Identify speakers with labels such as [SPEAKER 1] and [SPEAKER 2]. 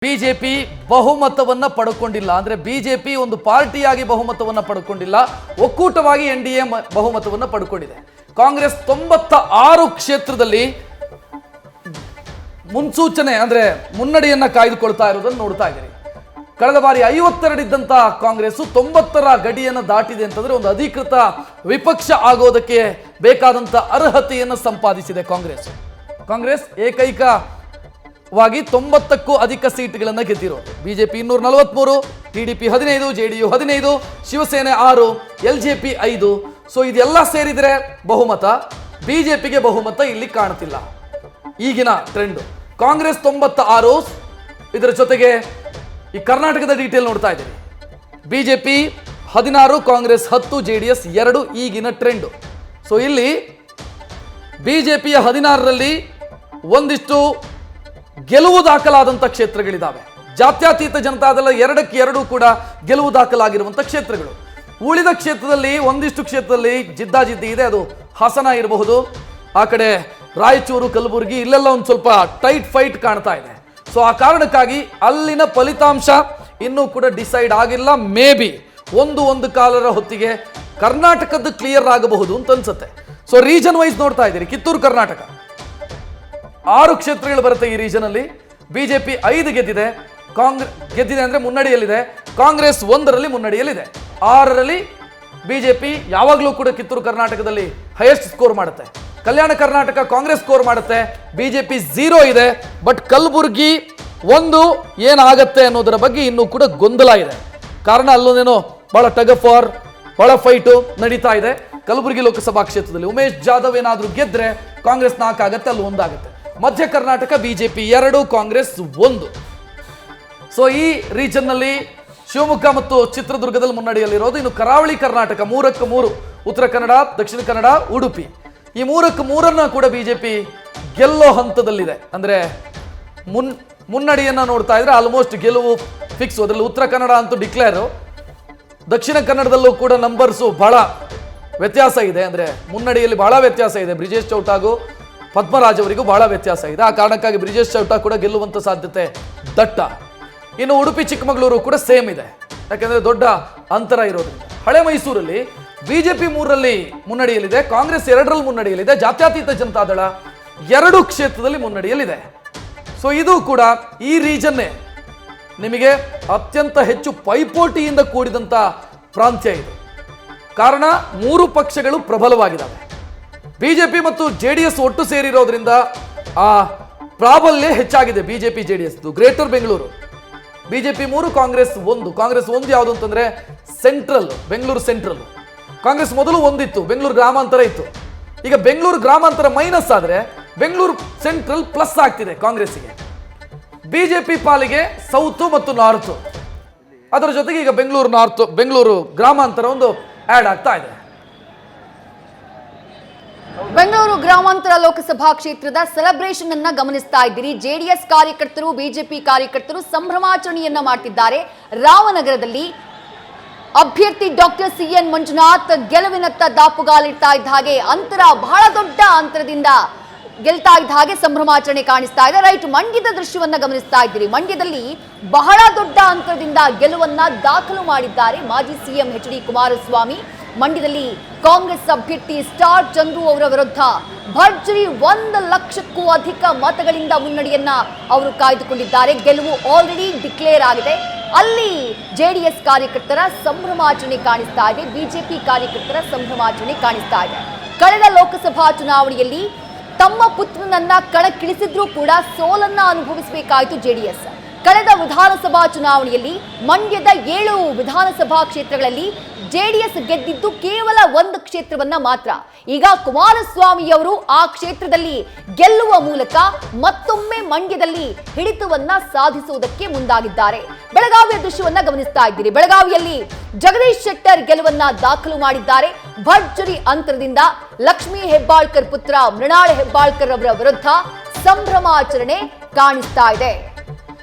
[SPEAKER 1] BJP ಬಹುಮತವನ್ನ ಪಡೆದುಕೊಂಡಿಲ್ಲ ಅಂದ್ರೆ BJP ಒಂದು ಪಾರ್ಟಿಯಾಗಿ ಬಹುಮತವನ್ನ ಪಡೆದುಕೊಂಡಿಲ್ಲ, ಒಕ್ಕೂಟವಾಗಿ NDA ಬಹುಮತವನ್ನ ಪಡೆದುಕೊಂಡಿದೆ. ಕಾಂಗ್ರೆಸ್ 96 ಕ್ಷೇತ್ರದಲ್ಲಿ ಮುನ್ಸೂಚನೆ ಅಂದ್ರೆ ಮುನ್ನಡೆಯನ್ನ ಕಾಯ್ದುಕೊಳ್ತಾ ಇರೋದನ್ನು ನೋಡ್ತಾ ಇದ್ದೀರಿ. ಕಳೆದ ಬಾರಿ 52 ಇದ್ದಂತ ಕಾಂಗ್ರೆಸ್ 90ರ ಗಡಿಯನ್ನು ದಾಟಿದೆ ಅಂತಂದ್ರೆ ಒಂದು ಅಧಿಕೃತ ವಿಪಕ್ಷ ಆಗೋದಕ್ಕೆ ಬೇಕಾದಂತ ಅರ್ಹತೆಯನ್ನು ಸಂಪಾದಿಸಿದೆ ಕಾಂಗ್ರೆಸ್ ಏಕೈಕವಾಗಿ 90ಕ್ಕೂ ಅಧಿಕ ಸೀಟ್ಗಳನ್ನು ಗೆದ್ದಿರೋದು. BJP 243, TDP 15, JDU 15, Shivsena 6, LJP 5. So ಇದೆಲ್ಲ ಸೇರಿದ್ರೆ ಬಹುಮತ, ಬಿಜೆಪಿಗೆ ಬಹುಮತ ಇಲ್ಲಿ ಕಾಣ್ತಿಲ್ಲ. ಈಗಿನ ಟ್ರೆಂಡ್ ಕಾಂಗ್ರೆಸ್ 96, ಇದರ ಜೊತೆಗೆ ಈ ಕರ್ನಾಟಕದ ಡೀಟೇಲ್ ನೋಡ್ತಾ ಇದ್ದೀವಿ. ಬಿಜೆಪಿ 16, ಕಾಂಗ್ರೆಸ್ 10, ಜೆಡಿಎಸ್ 2 ಈಗಿನ ಟ್ರೆಂಡ್. ಸೊ ಇಲ್ಲಿ ಬಿಜೆಪಿಯ 16ರಲ್ಲಿ ಒಂದಿಷ್ಟು ಗೆಲುವು ದಾಖಲಾದಂಥ ಕ್ಷೇತ್ರಗಳಿದ್ದಾವೆ. ಜಾತ್ಯತೀತ ಜನತಾದಳ 2ಕ್ಕೆ 2 ಕೂಡ ಗೆಲುವು ದಾಖಲಾಗಿರುವಂಥ ಕ್ಷೇತ್ರಗಳು. ಉಳಿದ ಕ್ಷೇತ್ರದಲ್ಲಿ ಒಂದಿಷ್ಟು ಕ್ಷೇತ್ರದಲ್ಲಿ ಜಿದ್ದಾಜಿದ್ದಿ ಇದೆ. ಅದು ಹಾಸನ ಇರಬಹುದು, ಆ ಕಡೆ ರಾಯಚೂರು, ಕಲಬುರಗಿ, ಇಲ್ಲೆಲ್ಲ ಒಂದು ಸ್ವಲ್ಪ ಟೈಟ್ ಫೈಟ್ ಕಾಣ್ತಾ ಇದೆ. ಸೊ ಆ ಕಾರಣಕ್ಕಾಗಿ ಅಲ್ಲಿನ ಫಲಿತಾಂಶ ಇನ್ನೂ ಕೂಡ ಡಿಸೈಡ್ ಆಗಿಲ್ಲ. ಮೇ ಬಿ ಒಂದು ಕಾಲರ ಹೊತ್ತಿಗೆ ಕರ್ನಾಟಕದ ಕ್ಲಿಯರ್ ಆಗಬಹುದು ಅಂತ ಅನ್ಸುತ್ತೆ. ಸೊ ರೀಜನ್ ವೈಸ್ ನೋಡ್ತಾ ಇದ್ದೀರಿ, ಕಿತ್ತೂರು ಕರ್ನಾಟಕ 6 ಕ್ಷೇತ್ರಗಳು ಬರುತ್ತೆ ಈ ರೀಜನ್ ಅಲ್ಲಿ. ಬಿಜೆಪಿ 5 ಗೆದ್ದಿದೆ, ಗೆದ್ದಿದೆ ಅಂದ್ರೆ ಮುನ್ನಡೆಯಲ್ಲಿದೆ. ಕಾಂಗ್ರೆಸ್ 1ರಲ್ಲಿ ಮುನ್ನಡೆಯಲ್ಲಿದೆ. 6ರಲ್ಲಿ ಬಿಜೆಪಿ ಯಾವಾಗಲೂ ಕೂಡ ಕಿತ್ತೂರು ಕರ್ನಾಟಕದಲ್ಲಿ ಹೈಯೆಸ್ಟ್ ಸ್ಕೋರ್ ಮಾಡುತ್ತೆ. ಕಲ್ಯಾಣ ಕರ್ನಾಟಕ ಕಾಂಗ್ರೆಸ್ ಸ್ಕೋರ್ ಮಾಡುತ್ತೆ, ಬಿಜೆಪಿ 0 ಇದೆ. ಬಟ್ ಕಲಬುರಗಿ 1 ಏನಾಗತ್ತೆ ಅನ್ನೋದರ ಬಗ್ಗೆ ಇನ್ನೂ ಕೂಡ ಗೊಂದಲ ಇದೆ. ಕಾರಣ ಅಲ್ಲೊಂದೇನೋ ಬಹಳ ಟಗ್ ಆಫ್ ವಾರ್, ಬಹಳ ಫೈಟು ನಡೀತಾ ಇದೆ ಕಲಬುರಗಿ ಲೋಕಸಭಾ ಕ್ಷೇತ್ರದಲ್ಲಿ. ಉಮೇಶ್ ಜಾಧವ್ ಏನಾದರೂ ಗೆದ್ರೆ ಕಾಂಗ್ರೆಸ್ 4 ಆಗುತ್ತೆ, ಅಲ್ಲಿ 1 ಆಗುತ್ತೆ. ಮಧ್ಯ ಕರ್ನಾಟಕ ಬಿಜೆಪಿ 2, ಕಾಂಗ್ರೆಸ್ 1. ಸೊ ಈ ರೀಜನ್ ನಲ್ಲಿ ಶಿವಮೊಗ್ಗ ಮತ್ತು ಚಿತ್ರದುರ್ಗದಲ್ಲಿ ಮುನ್ನಡೆಯಲ್ಲಿರೋದು. ಇನ್ನು ಕರಾವಳಿ ಕರ್ನಾಟಕ 3ಕ್ಕೆ 3, ಉತ್ತರ ಕನ್ನಡ, ದಕ್ಷಿಣ ಕನ್ನಡ, ಉಡುಪಿ, ಈ 3ಕ್ಕೆ 3 ಕೂಡ ಬಿಜೆಪಿ ಗೆಲ್ಲೋ ಹಂತದಲ್ಲಿದೆ. ಅಂದ್ರೆ ಮುನ್ನಡೆಯನ್ನ ನೋಡ್ತಾ ಇದ್ರೆ ಆಲ್ಮೋಸ್ಟ್ ಗೆಲುವು ಫಿಕ್ಸ್. ಅದರಲ್ಲಿ ಉತ್ತರ ಕನ್ನಡ ಅಂತೂ ಡಿಕ್ಲೇರು. ದಕ್ಷಿಣ ಕನ್ನಡದಲ್ಲೂ ಕೂಡ ನಂಬರ್ಸು ಬಹಳ ವ್ಯತ್ಯಾಸ ಇದೆ. ಅಂದ್ರೆ ಮುನ್ನಡೆಯಲ್ಲಿ ಬಹಳ ವ್ಯತ್ಯಾಸ ಇದೆ. ಬ್ರಿಜೇಶ್ ಚೌಟಾಗೂ ಪದ್ಮರಾಜ್ ಅವರಿಗೂ ಬಹಳ ವ್ಯತ್ಯಾಸ ಇದೆ. ಆ ಕಾರಣಕ್ಕಾಗಿ ಬ್ರಿಜೇಶ್ ಚೌಟಾ ಕೂಡ ಗೆಲ್ಲುವಂತ ಸಾಧ್ಯತೆ ದಟ್ಟ. ಇನ್ನು ಉಡುಪಿ ಚಿಕ್ಕಮಗಳೂರು ಕೂಡ ಸೇಮ್ ಇದೆ, ಯಾಕಂದ್ರೆ ದೊಡ್ಡ ಅಂತರ ಇರೋದ್ರಿಂದ. ಹಳೆ ಮೈಸೂರಲ್ಲಿ ಬಿಜೆಪಿ 3ರಲ್ಲಿ ಮುನ್ನಡೆಯಲ್ಲಿದೆ, ಕಾಂಗ್ರೆಸ್ 2ರಲ್ಲಿ ಮುನ್ನಡೆಯಲ್ಲಿದೆ, ಜಾತ್ಯತೀತ ಜನತಾದಳ 2 ಕ್ಷೇತ್ರದಲ್ಲಿ ಮುನ್ನಡೆಯಲ್ಲಿದೆ. ಸೊ ಇದು ಕೂಡ ಈ ರೀಜನ್ನೇ ನಿಮಗೆ ಅತ್ಯಂತ ಹೆಚ್ಚು ಪೈಪೋಟಿಯಿಂದ ಕೂಡಿದಂತ ಪ್ರಾಂತ್ಯ ಇದು. ಕಾರಣ 3 ಪಕ್ಷಗಳು ಪ್ರಬಲವಾಗಿದ್ದಾವೆ. ಬಿಜೆಪಿ ಮತ್ತು ಜೆಡಿಎಸ್ ಒಟ್ಟು ಸೇರಿರೋದ್ರಿಂದ ಆ ಪ್ರಾಬಲ್ಯ ಹೆಚ್ಚಾಗಿದೆ. BJP JDS greater Bengaluru, BJP 3, Congress 1. Congress 1 ಯಾವುದು ಅಂತಂದ್ರೆ ಸೆಂಟ್ರಲ್, ಬೆಂಗಳೂರು ಸೆಂಟ್ರಲ್. ಕಾಂಗ್ರೆಸ್ ಮೊದಲು 1 ಇತ್ತು, ಬೆಂಗಳೂರು ಗ್ರಾಮಾಂತರ ಇತ್ತು. ಈಗ ಬೆಂಗಳೂರು ಗ್ರಾಮಾಂತರ ಮೈನಸ್ ಆದ್ರೆ ಬೆಂಗಳೂರು ಸೆಂಟ್ರಲ್ ಪ್ಲಸ್ ಆಗ್ತಿದೆ ಕಾಂಗ್ರೆಸ್ಸಿಗೆ. ಬಿಜೆಪಿ ಪಾಲಿಗೆ ಸೌತ್ ಮತ್ತು ನಾರ್ತ್, ಅದರ ಜೊತೆಗೆ ಈಗ ಬೆಂಗಳೂರು ನಾರ್ತ್, ಬೆಂಗಳೂರು ಗ್ರಾಮಾಂತರ ಒಂದು ಆಡ್ ಆಗ್ತಾ ಇದೆ.
[SPEAKER 2] ಬೆಂಗಳೂರು ಗ್ರಾಮಾಂತರ ಲೋಕಸಭಾ ಕ್ಷೇತ್ರದ ಸೆಲೆಬ್ರೇಷನ್ ಅನ್ನ ಗಮನಿಸ್ತಾ ಇದ್ದೀರಿ. ಜೆಡಿಎಸ್ ಕಾರ್ಯಕರ್ತರು, ಬಿಜೆಪಿ ಕಾರ್ಯಕರ್ತರು ಸಂಭ್ರಮಾಚರಣೆಯನ್ನ ಮಾಡ್ತಿದ್ದಾರೆ. ರಾಮನಗರದಲ್ಲಿ ಅಭ್ಯರ್ಥಿ ಡಾಕ್ಟರ್ CN ಮಂಜುನಾಥ್ ಗೆಲುವಿನತ್ತ ದಾಪುಗಾಲಿಡ್ತಾ ಇದ್ದ ಹಾಗೆ, ಅಂತರ ಬಹಳ ದೊಡ್ಡ ಅಂತರದಿಂದ ಗೆಲ್ತಾ ಇದ್ದ ಹಾಗೆ ಸಂಭ್ರಮಾಚರಣೆ ಕಾಣಿಸ್ತಾ ಇದೆ. ರೈಟ್, ಮಂಡ್ಯದ ದೃಶ್ಯವನ್ನ ಗಮನಿಸ್ತಾ ಇದ್ದೀರಿ. ಮಂಡ್ಯದಲ್ಲಿ ಬಹಳ ದೊಡ್ಡ ಅಂತರದಿಂದ ಗೆಲುವನ್ನ ದಾಖಲು ಮಾಡಿದ್ದಾರೆ ಮಾಜಿ CM HD ಕುಮಾರಸ್ವಾಮಿ. ಮಂಡ್ಯದಲ್ಲಿ ಕಾಂಗ್ರೆಸ್ ಅಭ್ಯರ್ಥಿ ಸ್ಟಾರ್ ಚಂದ್ರು ಅವರ ವಿರುದ್ಧ ಭರ್ಜರಿ 1 ಲಕ್ಷಕ್ಕೂ ಅಧಿಕ ಮತಗಳಿಂದ ಮುನ್ನಡೆಯನ್ನ ಅವರು ಕಾಯ್ದುಕೊಂಡಿದ್ದಾರೆ. ಗೆಲುವು ಆಲ್ರೆಡಿ ಡಿಕ್ಲೇರ್ ಆಗಿದೆ. ಅಲ್ಲಿ ಜೆಡಿಎಸ್ ಕಾರ್ಯಕರ್ತರ ಸಂಭ್ರಮಾಚರಣೆ ಕಾಣಿಸ್ತಾ ಇದೆ, ಬಿಜೆಪಿ ಕಾರ್ಯಕರ್ತರ ಸಂಭ್ರಮಾಚರಣೆ ಕಾಣಿಸ್ತಾ ಇದೆ. ಕಳೆದ ಲೋಕಸಭಾ ಚುನಾವಣೆಯಲ್ಲಿ ತಮ್ಮ ಪುತ್ರನನ್ನ ಕಣಕ್ಕಿಳಿಸಿದ್ರೂ ಕೂಡ ಸೋಲನ್ನ ಅನುಭವಿಸಬೇಕಾಯಿತು ಜೆಡಿಎಸ್. ಕಳೆದ ವಿಧಾನಸಭಾ ಚುನಾವಣೆಯಲ್ಲಿ ಮಂಡ್ಯದ 7 ವಿಧಾನಸಭಾ ಕ್ಷೇತ್ರಗಳಲ್ಲಿ ಜೆಡಿಎಸ್ ಗೆದ್ದಿದ್ದು ಕೇವಲ 1 ಕ್ಷೇತ್ರವನ್ನ ಮಾತ್ರ. ಈಗ ಕುಮಾರಸ್ವಾಮಿಯವರು ಆ ಕ್ಷೇತ್ರದಲ್ಲಿ ಗೆಲ್ಲುವ ಮೂಲಕ ಮತ್ತೊಮ್ಮೆ ಮಂಡ್ಯದಲ್ಲಿ ಹಿಡಿತವನ್ನ ಸಾಧಿಸುವುದಕ್ಕೆ ಮುಂದಾಗಿದ್ದಾರೆ. ಬೆಳಗಾವಿಯ ದೃಶ್ಯವನ್ನ ಗಮನಿಸ್ತಾ ಇದ್ದೀರಿ. ಬೆಳಗಾವಿಯಲ್ಲಿ ಜಗದೀಶ್ ಶೆಟ್ಟರ್ ಗೆಲುವನ್ನ ದಾಖಲು ಮಾಡಿದ್ದಾರೆ ಭರ್ಜರಿ ಅಂತರದಿಂದ. ಲಕ್ಷ್ಮೀ ಹೆಬ್ಬಾಳ್ಕರ್ ಪುತ್ರ ಮೃಣಾಲ್ ಹೆಬ್ಬಾಳ್ಕರ್ ಅವರ ವಿರುದ್ಧ ಸಂಭ್ರಮಾಚರಣೆ ಕಾಣಿಸ್ತಾ ಇದೆ.